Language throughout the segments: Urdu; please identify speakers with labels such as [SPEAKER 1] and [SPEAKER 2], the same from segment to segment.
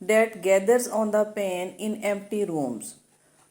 [SPEAKER 1] that gathers on the pane in empty rooms.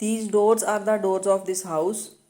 [SPEAKER 1] these doors are the doors of this house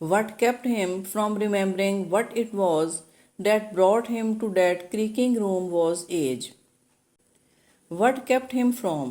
[SPEAKER 1] What kept him from remembering what it was that brought him to that creaking room was age. What kept him from,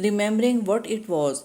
[SPEAKER 1] Remembering what it was,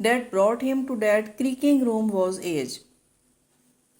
[SPEAKER 1] That brought him to that creaking room was age,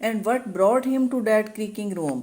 [SPEAKER 1] and what brought him to that creaking room,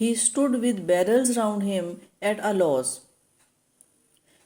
[SPEAKER 1] He stood with barrels round him at a loss.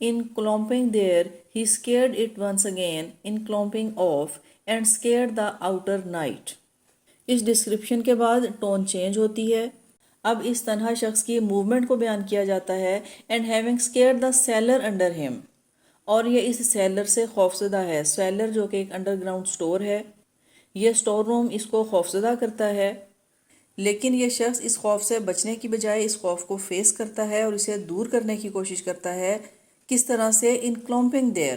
[SPEAKER 1] In clomping there, he scared it once again, in clomping off, and scared the outer night. اس ڈسکرپشن کے بعد ٹون چینج ہوتی ہے. اب اس تنہا شخص کی موومنٹ کو بیان کیا جاتا ہے. And having scared the seller under ہم، اور یہ اس سیلر سے خوفزدہ ہے. سیلر جو کہ ایک انڈر گراؤنڈ سٹور ہے، یہ سٹور روم اس کو خوفزدہ کرتا ہے. لیکن یہ شخص اس خوف سے بچنے کی بجائے اس خوف کو فیس کرتا ہے اور اسے دور کرنے کی کوشش کرتا ہے. کس طرح سے؟ ان کلومپنگ دیر،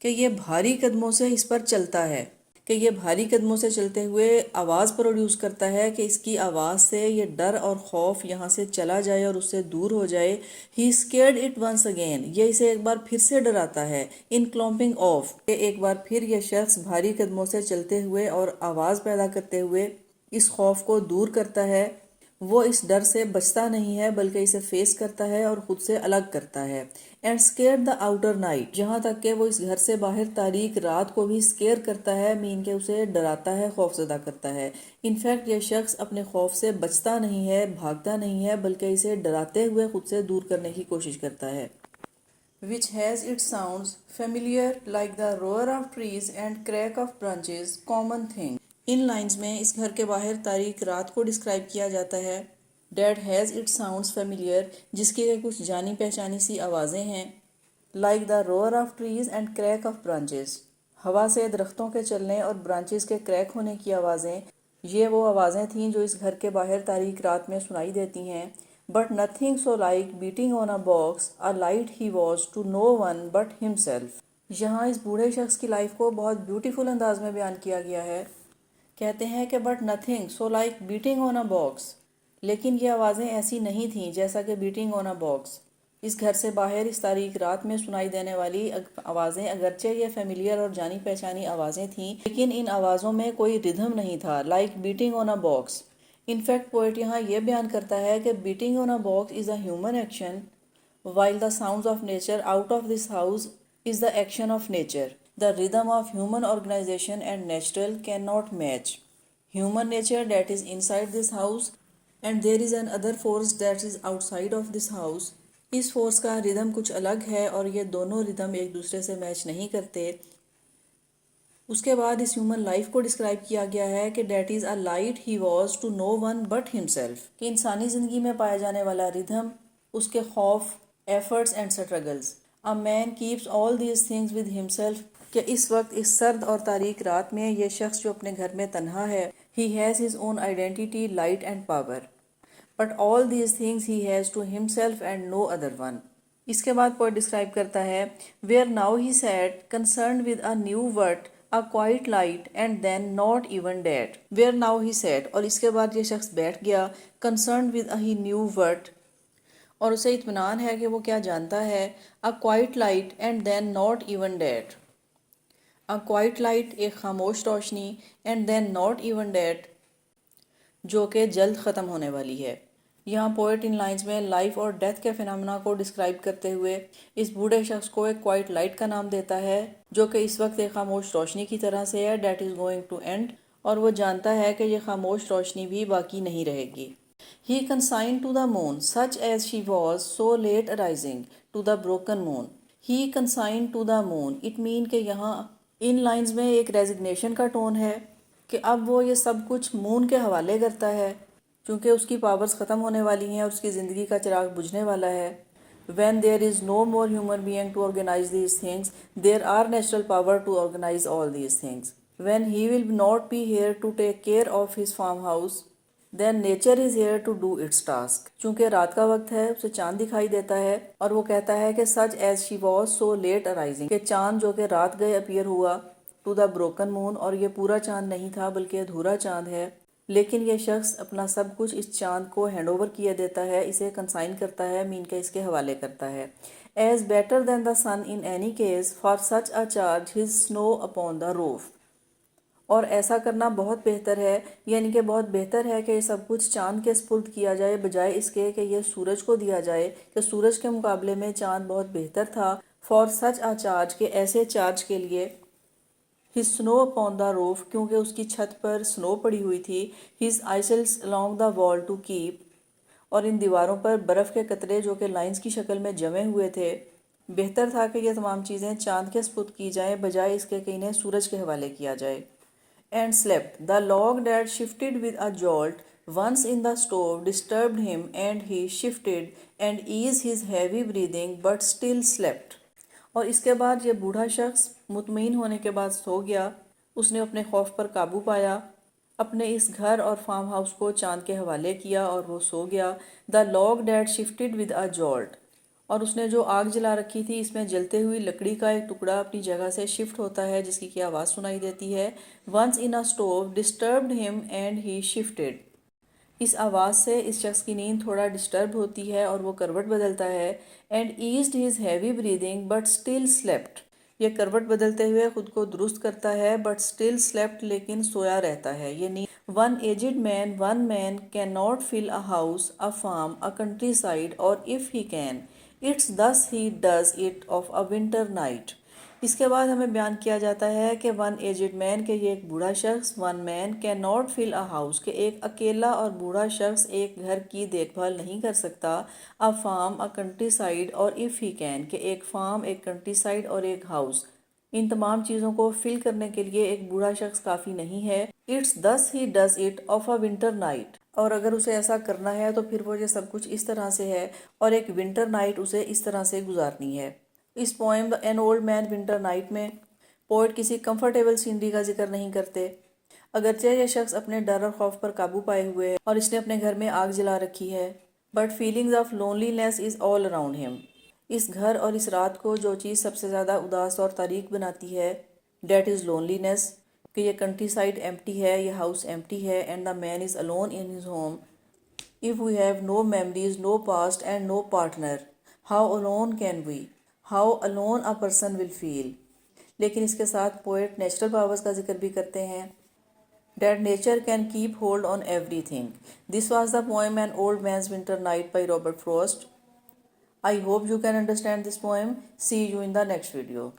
[SPEAKER 1] کہ یہ بھاری قدموں سے اس پر چلتا ہے، کہ یہ بھاری قدموں سے چلتے ہوئے آواز پروڈیوس کرتا ہے کہ اس کی آواز سے یہ ڈر اور خوف یہاں سے چلا جائے اور اس سے دور ہو جائے. ہی اسکیئرڈ اٹ ونس اگین، یہ اسے ایک بار پھر سے ڈراتا ہے. ان کلومپنگ آف، کہ ایک بار پھر یہ شخص بھاری قدموں سے چلتے ہوئے اور آواز پیدا کرتے ہوئے اس خوف کو دور کرتا ہے. وہ اس ڈر سے بچتا نہیں ہے بلکہ اسے فیس کرتا ہے اور خود سے الگ کرتا ہے. And scared the outer night, جہاں تک کہ وہ اس گھر سے باہر تاریک رات کو بھی اسکیئر کرتا ہے، مین کہ اسے ڈراتا ہے، خوفزدہ کرتا ہے. انفیکٹ یہ شخص اپنے خوف سے بچتا نہیں ہے، بھاگتا نہیں ہے، بلکہ اسے ڈراتے ہوئے خود سے دور کرنے کی کوشش کرتا ہے. which has its sounds familiar like the roar of trees and crack of branches, common thing. In lines میں اس گھر کے باہر تاریک رات کو ڈسکرائب کیا جاتا ہے. That has its sounds familiar، جس کی کچھ جانی پہچانی سی آوازیں ہیں. Like the roar of trees and crack of branches، ہوا سے درختوں کے چلنے اور برانچز کے کریک ہونے کی آوازیں. یہ وہ آوازیں تھیں جو اس گھر کے باہر تاریک رات میں سنائی دیتی ہیں. But nothing so like beating on a box, a light he was to no one but himself. یہاں اس بوڑھے شخص کی لائف کو بہت بیوٹیفل انداز میں بیان کیا گیا ہے. کہتے ہیں کہ but nothing so like batting on a box, لیکن یہ آوازیں ایسی نہیں تھیں جیسا کہ بیٹنگ آن اے باکس. اس گھر سے باہر اس تاریک رات میں سنائی دینے والی آوازیں اگرچہ یہ فیملیئر اور جانی پہچانی آوازیں تھیں، لیکن ان آوازوں میں کوئی ردھم نہیں تھا. Like batting on a box. In fact poet یہاں یہ بیان کرتا ہے کہ batting on a box is a human action while the sounds of nature out of this house is the action of nature. The rhythm of human organization and natural cannot match. Human nature that is inside this house and there is an other force that is outside of this house. اس فورس کا ردھم کچھ الگ ہے اور یہ دونوں ردھم ایک دوسرے سے میچ نہیں کرتے. اس کے بعد اس ہیومن لائف کو ڈسکرائب کیا گیا ہے کہ that is a light he was to no one but himself, کہ انسانی زندگی میں پایا جانے والا ردھم اس کے خوف، efforts and struggles. A man keeps all these things with himself, کہ اس وقت اس سرد اور تاریک رات میں یہ شخص جو اپنے گھر میں تنہا ہے، he has his own identity, light and power. But all these things he has to himself and no other one. اس کے بعد پوئٹ ڈسکرائب کرتا ہے where now he sat concerned with a new wit a quiet light and then not even that. Where now he sat، اور اس کے بعد یہ شخص بیٹھ گیا. concerned with a he knew what، اور اسے اطمینان ہے کہ وہ کیا جانتا ہے. a quiet light and then not even that. a quiet light ایک خاموش روشنی، and then not even that جو کہ جلد ختم ہونے والی ہے. یہاں پوئٹ ان لائنز میں لائف اور ڈیتھ کے فینامنا کو ڈسکرائب کرتے ہوئے اس بوڑھے شخص کو ایک کوائٹ لائٹ کا نام دیتا ہے جو کہ اس وقت ایک خاموش روشنی کی طرح سے ہے، that is going to end, اور وہ جانتا ہے کہ یہ خاموش روشنی بھی باقی نہیں رہے گی. He consigned to the moon such as she was so late arising to the broken moon. He consigned to the moon, it mean کہ یہاں ان لائنز میں ایک ریزگنیشن کا ٹون ہے کہ اب وہ یہ سب کچھ مون کے حوالے کرتا ہے چونکہ اس کی پاورز ختم ہونے والی ہیں اور اس کی زندگی کا چراغ بجھنے والا ہے. When there is no more human being to organize these things, there are natural power to organize all these things. When he will not be here to take care of his farmhouse, then nature is here to do its task. چونکہ رات کا وقت ہے، اسے چاند دکھائی دیتا ہے اور وہ کہتا ہے کہ such as she was so late arising، کہ چاند جو کہ رات گئے اپیئر ہوا to the broken moon، اور یہ پورا چاند نہیں تھا بلکہ ادھورا چاند ہے. لیکن یہ شخص اپنا سب کچھ اس چاند کو ہینڈ اوور کیے دیتا ہے، اسے کنسائن کرتا ہے، مین کہ اس کے حوالے کرتا ہے. As better than the sun in any case for such a charge his snow upon the roof, اور ایسا کرنا بہت بہتر ہے، یعنی کہ بہت بہتر ہے کہ یہ سب کچھ چاند کے سپرد کیا جائے بجائے اس کے کہ یہ سورج کو دیا جائے، کہ سورج کے مقابلے میں چاند بہت بہتر تھا. فار سچ اے چارج، کہ ایسے چارج کے لیے. ہز سنو اپون دا روف، کیونکہ اس کی چھت پر سنو پڑی ہوئی تھی. ہز آئسلس along دا وال ٹو کیپ، اور ان دیواروں پر برف کے قطرے جو کہ لائنز کی شکل میں جمے ہوئے تھے. بہتر تھا کہ یہ تمام چیزیں چاند کے سپرد کی جائیں بجائے اس کے کہ انہیں سورج کے حوالے کیا جائے. And slept. The log that shifted with a jolt once in the stove disturbed him, and he shifted and eased his heavy breathing but still slept. اور اس کے بعد یہ بوڑھا شخص مطمئن ہونے کے بعد سو گیا. اس نے اپنے خوف پر قابو پایا، اپنے اس گھر اور فارم ہاؤس کو چاند کے حوالے کیا اور وہ سو گیا. The log that shifted with a jolt. اور اس نے جو آگ جلا رکھی تھی اس میں جلتے ہوئی لکڑی کا ایک ٹکڑا اپنی جگہ سے شفٹ ہوتا ہے جس کی آواز سنائی دیتی ہے. ونس ان اے اسٹوو ڈسٹربڈ ہم اینڈ ہی شفٹڈ. اس آواز سے اس شخص کی نیند تھوڑا ڈسٹرب ہوتی ہے اور وہ کروٹ بدلتا ہے. And eased his heavy breathing but still slept. یہ کروٹ بدلتے ہوئے خود کو درست کرتا ہے بٹ اسٹل سلیپٹ لیکن سویا رہتا ہے. یہ نیند one aged man one man can not fill a house a farm a countryside or if he can it's this he does it of a winter night. اس کے بعد ہمیں بیان کیا جاتا ہے کہ ون ایجڈ مین کہ یہ ایک بوڑھا شخص، one man can not fill a house کہ ایک اکیلا اور بوڑھا شخص ایک گھر کی دیکھ بھال نہیں کر سکتا. اے farm a countryside or if he can کہ ایک فارم ایک کنٹری سائڈ اور ایک ہاؤس، ان تمام چیزوں کو فل کرنے کے لیے ایک بوڑھا شخص کافی نہیں ہے. It's this he does it of a winter night. اور اگر اسے ایسا کرنا ہے تو پھر وہ یہ سب کچھ اس طرح سے ہے اور ایک ونٹر نائٹ اسے اس طرح سے گزارنی ہے. اس poem an old man winter night میں پوئٹ کسی کمفرٹیبل سینری کا ذکر نہیں کرتے. اگرچہ یہ شخص اپنے ڈر اور خوف پر قابو پائے ہوئے ہے اور اس نے اپنے گھر میں آگ جلا رکھی ہے، بٹ فیلنگز آف لونلی نیس از آل اراؤنڈ ہم. اس گھر اور اس رات کو جو چیز سب سے زیادہ اداس اور تاریک بناتی ہے دیٹ از لونلی نیس کہ یہ کنٹری سائڈ ایمٹی ہے، یہ ہاؤس ایمٹی ہے. And the man is alone in his home. If we have no memories, no past and no partner, how alone can we? How alone a person will feel. لیکن اس کے ساتھ پوئٹ نیچرل پاورز کا ذکر بھی کرتے ہیں. That nature can keep hold on everything. This was the poem An Old Man's Winter Night by Robert Frost. I hope you can understand this poem. See you in the next video.